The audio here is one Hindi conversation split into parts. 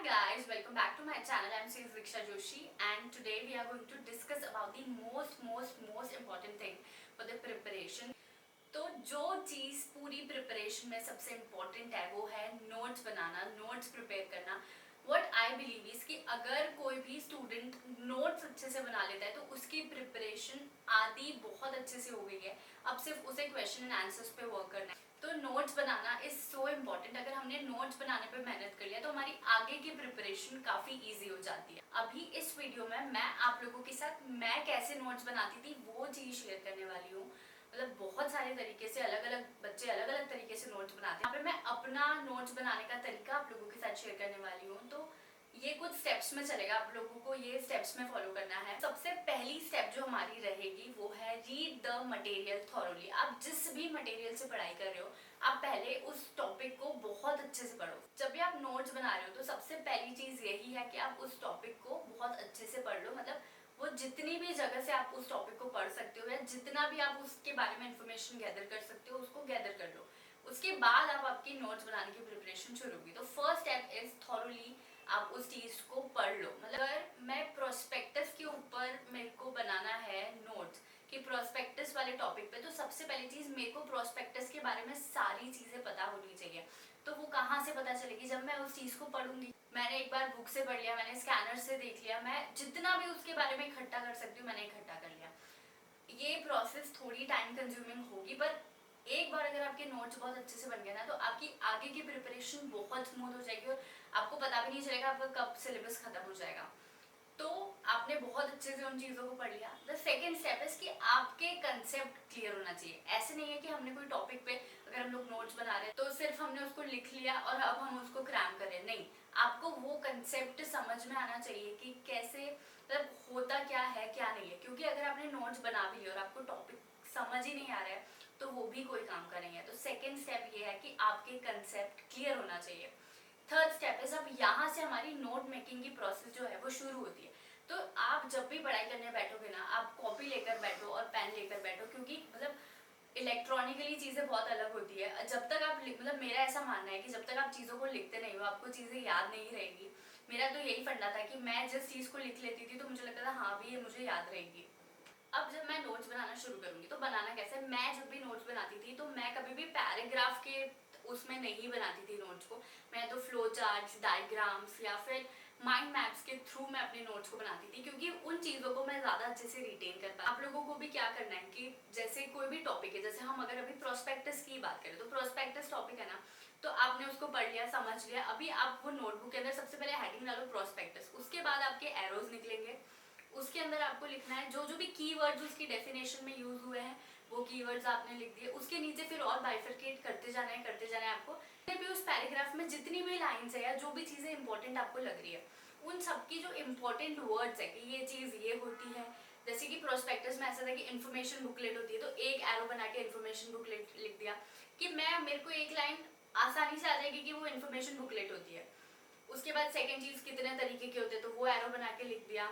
guys, welcome back to my channel. I'm Ms. Diksha Joshi and today we are going to discuss about the most important thing for the preparation. तो जो चीज़ पूरी प्रिपरेशन में सबसे इम्पोर्टेंट है वो है नोट्स बनाना, नोट्स प्रिपेयर करना. वट आई बिलीव इज कि अगर कोई भी स्टूडेंट नोट्स अच्छे से बना लेता है तो उसकी प्रिपरेशन आदि बहुत अच्छे से हो गई है. अब सिर्फ उसे क्वेश्चन एंड आंसर्स पे वर्क करना है. तो notes banana is so important. अगर हमने नोट्स बनाने पे मेहनत कर लिया तो हमारी आगे की प्रिपरेशन काफ़ी ईजी हो जाती है. अभी इस वीडियो में मैं आप लोगों के साथ मैं कैसे नोट्स बनाती थी वो चीज़ शेयर करने वाली हूँ. मतलब बहुत सारे तरीके से अलग अलग बच्चे अलग अलग तरीके से नोट्स बनाते हैं. यहाँ पे मैं अपना नोट्स बनाने का तरीका आप लोगों के साथ शेयर करने वाली हूँ. तो ये कुछ स्टेप्स में चलेगा, आप लोगों को ये स्टेप्स में फॉलो करना है. सबसे पहली स्टेप जो हमारी रहेगी वो है रीड द मटेरियल थॉरोली. आप जिस भी मटेरियल से पढ़ाई कर रहे हो आप पहले उस टॉपिक को बहुत अच्छे से पढ़ो. जब भी आप नोट्स बना रहे हो तो सबसे पहली चीज यही है कि आप उस टॉपिक को बहुत अच्छे से पढ़ लो. मतलब वो जितनी भी जगह से आप उस टॉपिक को पढ़ सकते हो या जितना भी आप उसके बारे में इंफॉर्मेशन गैदर कर सकते हो उसको गैदर कर लो. उसके बाद आप आपकी नोट्स बनाने की प्रिपरेशन शुरू होगी. तो फर्स्ट स्टेप इज थॉरोली आप उस चीज को पढ़ लो. मतलब अगर मैं प्रोस्पेक्टस के ऊपर मेरे को बनाना है नोट्स कि प्रोस्पेक्टस वाले टॉपिक पे, तो सबसे पहली चीज मेरे को प्रोस्पेक्टस के बारे में सारी चीजें पता होनी चाहिए. तो वो कहाँ से पता चलेगी? जब मैं उस चीज को पढ़ूंगी. मैंने एक बार बुक से पढ़ लिया, मैंने स्कैनर से देख लिया, मैं जितना भी उसके बारे में इकट्ठा कर सकती हूँ मैंने इकट्ठा कर लिया. ये प्रोसेस थोड़ी टाइम कंज्यूमिंग होगी पर एक बार अगर आपके नोट्स बहुत अच्छे से बन गए ना तो आपकी आगे की प्रिपरेशन बहुत स्मूथ हो जाएगी और आपको पता भी नहीं चलेगा आपका कब सिलेबस खत्म हो जाएगा. तो आपने बहुत अच्छे से उन चीज़ों को पढ़ लिया. द सेकेंड स्टेप है कि आपके कंसेप्ट क्लियर होना चाहिए. ऐसे नहीं है कि हमने कोई टॉपिक पे अगर हम लोग नोट्स बना रहे हैं तो सिर्फ हमने उसको लिख लिया और अब हम उसको क्रैम करें. नहीं, आपको वो कंसेप्ट समझ में आना चाहिए कि कैसे मतलब होता क्या है क्या नहीं है. क्योंकि अगर आपने नोट्स बना भी लिया और आपको टॉपिक समझ ही नहीं आ रहा है तो वो भी कोई काम का नहीं है. तो सेकेंड स्टेप ये है कि आपके कंसेप्ट क्लियर होना चाहिए. थर्ड स्टेप है जब यहाँ से हमारी नोट मेकिंग की प्रोसेस जो है वो शुरू होती है. तो आप जब भी पढ़ाई करने बैठोगे ना आप कॉपी लेकर बैठो और पेन लेकर बैठो. क्योंकि मतलब इलेक्ट्रॉनिकली चीज़ें बहुत अलग होती है. जब तक आप मतलब मेरा ऐसा मानना है कि जब तक आप चीज़ों को लिखते नहीं हो आपको चीज़ें याद नहीं रहेगी. मेरा तो यही फंडा था कि मैं जिस चीज़ को लिख लेती थी तो मुझे लगता था हाँ भी ये मुझे याद रहेगी. अब जब मैं नोट्स बनाना शुरू करूंगी तो बनाना कैसे? मैं जब भी नोट्स बनाती थी तो मैं कभी भी पैराग्राफ के उसमें नहीं बनाती थी नोट्स को. मैं तो फ्लो चार्ट्स, डायग्राम्स या फिर माइंड मैप्स के थ्रू मैं अपने नोट्स को बनाती थी क्योंकि उन चीज़ों को मैं ज़्यादा अच्छे से रिटेन कर पाती. आप लोगों को भी क्या करना है कि जैसे कोई भी टॉपिक है, जैसे हम अगर अभी प्रोस्पेक्टस की बात करें तो प्रोस्पेक्टस टॉपिक है ना, तो आपने उसको पढ़ लिया, समझ लिया. अभी आप वो नोटबुक के अंदर सबसे पहले हेडिंग डालो प्रोस्पेक्टस. उसके बाद आपके एरोज निकलेंगे. उसके अंदर आपको लिखना है जो जो भी कीवर्ड्स उसकी डेफिनेशन में यूज हुए हैं वो कीवर्ड्स आपने लिख दिए. उसके नीचे फिर और बाइफरकेट करते जाना है आपको. भी उस पैराग्राफ में जितनी भी लाइंस है या जो भी चीजें इंपॉर्टेंट आपको लग रही है उन सबकी जो इंपॉर्टेंट वर्ड्स है कि ये चीज ये होती है. जैसे कि प्रोस्पेक्टस में ऐसा था कि इन्फॉर्मेशन बुकलेट होती है तो एक एरो बना के इन्फॉर्मेशन बुकलेट लिख दिया कि मेरे को एक लाइन आसानी से आ जाएगी कि वो इन्फॉर्मेशन बुकलेट होती है. उसके बाद सेकेंड चीज कितने तरीके के होते हैं तो वो एरो बना के लिख दिया.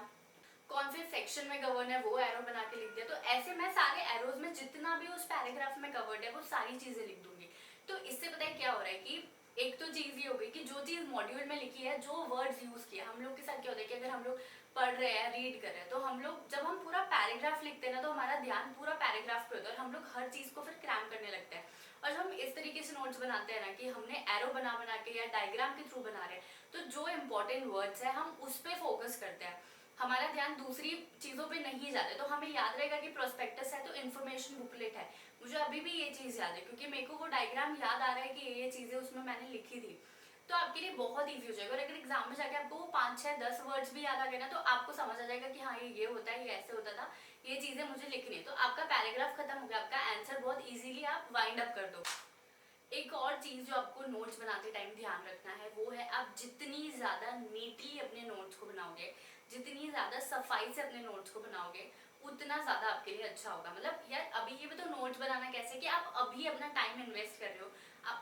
कौन से सेक्शन में कवर्ड है वो एरो बना के लिख दिया. तो ऐसे मैं सारे एरोज में जितना भी उस पैराग्राफ में कवर्ड है वो सारी चीजें लिख दूंगी. तो इससे पता है क्या हो रहा है कि एक तो चीज ये हो गई कि जो चीज मॉड्यूल में लिखी है, जो वर्ड्स यूज किए, हम लोग के साथ क्या होता है कि अगर हम लोग पढ़ रहे हैं, रीड कर रहे हैं, तो हम लोग जब हम पूरा पैराग्राफ लिखते हैं ना तो हमारा ध्यान पूरा पैराग्राफ पे होता है और हम लोग हर चीज को फिर क्रैम करने लगते हैं. और हम इस तरीके से नोट्स बनाते हैं ना कि हमने एरो बना बना के या डायग्राम के थ्रू बना रहे हैं तो जो इंपॉर्टेंट वर्ड्स है हम उस पर फोकस करते हैं. हमारा ध्यान दूसरी चीजों पे नहीं जाता. तो हमें याद रहेगा कि प्रोस्पेक्टस है तो इन्फॉर्मेशन बुकलेट है. मुझे अभी भी ये चीज याद है क्योंकि मेरे को वो डायग्राम याद आ रहा है कि ये चीजें उसमें मैंने लिखी थी. तो आपके लिए बहुत ईजी हो जाएगा. और अगर एग्जाम में जाके आपको वो 5, 6, 10 वर्ड्स भी याद आ गए ना तो आपको समझ आ जाएगा कि हाँ ये होता है, ये ऐसे होता था, ये चीजें मुझे लिखनी है. तो आपका पैराग्राफ खत्म हो गया, आपका आंसर बहुत ईजिली आप वाइंड अप कर दो. एक और चीज जो आपको नोट्स बनाते टाइम ध्यान रखना है वो है आप जितनी ज्यादा नीटली अपने नोट्स को बनाओगे, जितनी ज्यादा सफाई से अपने नोट्स को बनाओगे उतना ज्यादा आपके लिए अच्छा होगा. मतलब यार अभी ये भी तो नोट्स बनाना कैसे कि आप अभी अपना टाइम इन्वेस्ट कर रहे हो.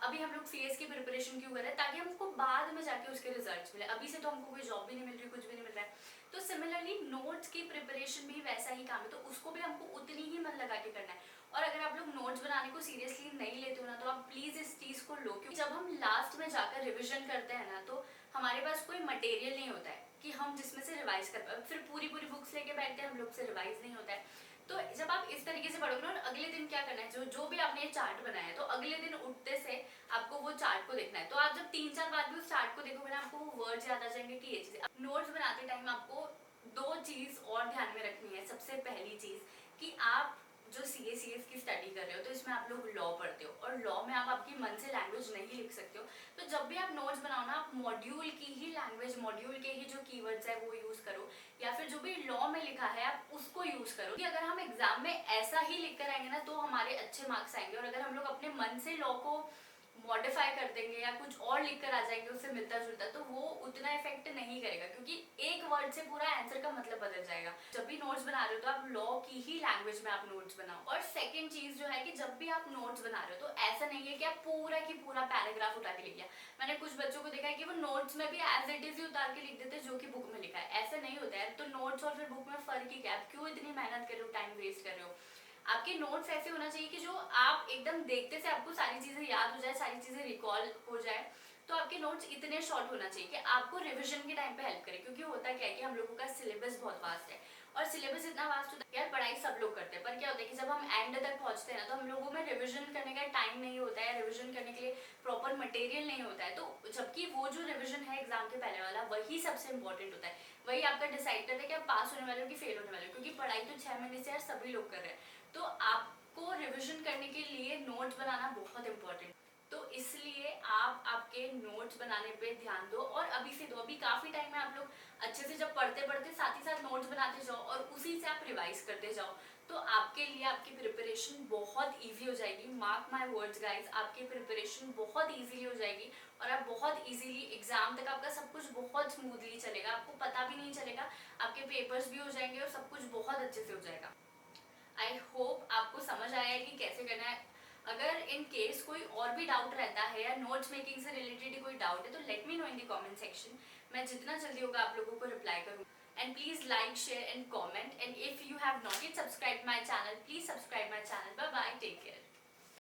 अभी हम लोग सीएस की प्रिपरेशन क्यों कर रहे हैं? ताकि हमको बाद में जाके उसके रिजल्ट्स मिले. अभी से तो हमको कोई जॉब भी नहीं मिल रही, कुछ भी नहीं मिल रहा है. तो सिमिलरली नोट्स की प्रिपरेशन भी वैसा ही काम है. तो उसको भी हमको उतनी ही मन लगा के करना है. और अगर आप लोग नोट्स बनाने को सीरियसली नहीं लेते हो ना तो आप प्लीज इस चीज को लो. क्योंकि जब हम लास्ट में जाकर रिविजन करते हैं ना तो हमारे पास कोई मटेरियल नहीं होता है कि हम जिसमें से रिवाइज कर पाए, फिर पूरी पूरी बुक्स लेके बैठते हैं हम लोग, से रिवाइज नहीं होता है। तो जब आप इस तरीके से पढ़ोगे ना, और अगले दिन क्या करना है, जो भी आपने ये चार्ट बनाया है, तो अगले दिन उठते से आपको वो चार्ट को देखना है। तो आप जब 3-4 बार भी उस चार्ट को देखोगे ना, आपको वो वर्ड्स याद आ जाएंगे कि ये चीज। नोट्स बनाते टाइम आपको 2 चीज और ध्यान में रखनी है। सबसे पहली चीज कि आप जो सीएस की स्टडी कर रहे हो, तो इसमें आप लोग लॉ पढ़ते हो, और लॉ में आप आपकी मन से लैंग्वेज नहीं लिख सकते हो। तो जब भी आप नोट्स बनाओ ना, आप मॉड्यूल की ही लैंग्वेज, मॉड्यूल के ही जो कीवर्ड्स है वो यूज करो, या फिर जो भी लॉ में लिखा है आप उसको यूज करो। कि अगर हम एग्जाम में ऐसा ही लिख कर आएंगे ना, तो हमारे अच्छे मार्क्स आएंगे। और अगर हम लोग अपने मन से लॉ को मॉडिफाई कर देंगे या कुछ और लिख कर आ जाएंगे उससे मिलता जुलता, तो वो उतना इफेक्ट नहीं करेगा, क्योंकि एक वर्ड से पूरा आंसर का मतलब बदल जाएगा। जब भी नोट्स बना रहे हो तो आप लॉ की ही लैंग्वेज में आप नोट्स बनाओ। और सेकंड चीज जो है कि जब भी आप नोट्स बना रहे हो, तो ऐसा नहीं है कि आप पूरा की पूरा पैराग्राफ उठा के लिख दिया। मैंने कुछ बच्चों को देखा है कि वो नोट्स में भी एज इट इज ही उतार के लिख देते जो कि बुक में लिखा है। ऐसा नहीं होता है। तो नोट्स और फिर बुक में फर्क ही क्या है? क्यों इतनी मेहनत कर रहे हो, टाइम वेस्ट कर रहे हो? आपके नोट्स ऐसे होना चाहिए कि जो आप एकदम देखते से आपको सारी चीजें याद हो जाए, सारी चीजें रिकॉल हो जाए। तो आपके नोट्स इतने शॉर्ट होना चाहिए कि आपको रिवीजन के टाइम पे हेल्प करे। क्योंकि होता क्या है कि हम लोगों का सिलेबस बहुत वास्ट है, और सिलेबस इतना वास्ट होता है यार, पढ़ाई सब लोग करते हैं, पर क्या होता है कि जब हम एंड तक पहुंचते हैं ना, तो हम लोगों में रिवीजन करने का टाइम नहीं होता है, रिवीजन करने के लिए प्रॉपर मटेरियल नहीं होता है। तो जबकि वो जो रिवीजन है एग्जाम के पहले वाला, वही सबसे इंपॉर्टेंट होता है। वही आपका डिसाइड करता है कि आप पास होने वाले हो कि फेल होने वाले हो। क्योंकि पढ़ाई तो 6 महीने से यार सभी लोग कर रहे हैं। तो आपको रिवीजन करने के लिए नोट्स बनाना बहुत इंपॉर्टेंट। तो इसलिए आप आपके नोट्स बनाने पे ध्यान दो, और अभी से दो। अभी काफी टाइम है, आप लोग अच्छे से जब पढ़ते पढ़ते साथ ही साथ नोट्स बनाते जाओ और उसी से आप रिवाइज करते जाओ, तो आपके लिए आपकी प्रिपरेशन बहुत इजी हो जाएगी। मार्क माय वर्ड्स गाइस, आपकी प्रिपरेशन बहुत इजीली हो जाएगी, और आप बहुत इजीली एग्जाम तक आपका सब कुछ बहुत स्मूथली चलेगा। आपको पता भी नहीं चलेगा, आपके पेपर्स भी हो जाएंगे और सब कुछ बहुत अच्छे से हो जाएगा। आई होप आपको समझ आया है कि कैसे करना है। अगर इन केस कोई और भी डाउट रहता है या नोट्स मेकिंग से रिलेटेड कोई डाउट है, तो let me know in the comment section. मैं जितना जल्दी होगा आप लोगों को रिप्लाई करूँ। And please like, share and comment, and if you have not yet subscribe my channel, please subscribe my channel. Bye bye, take care.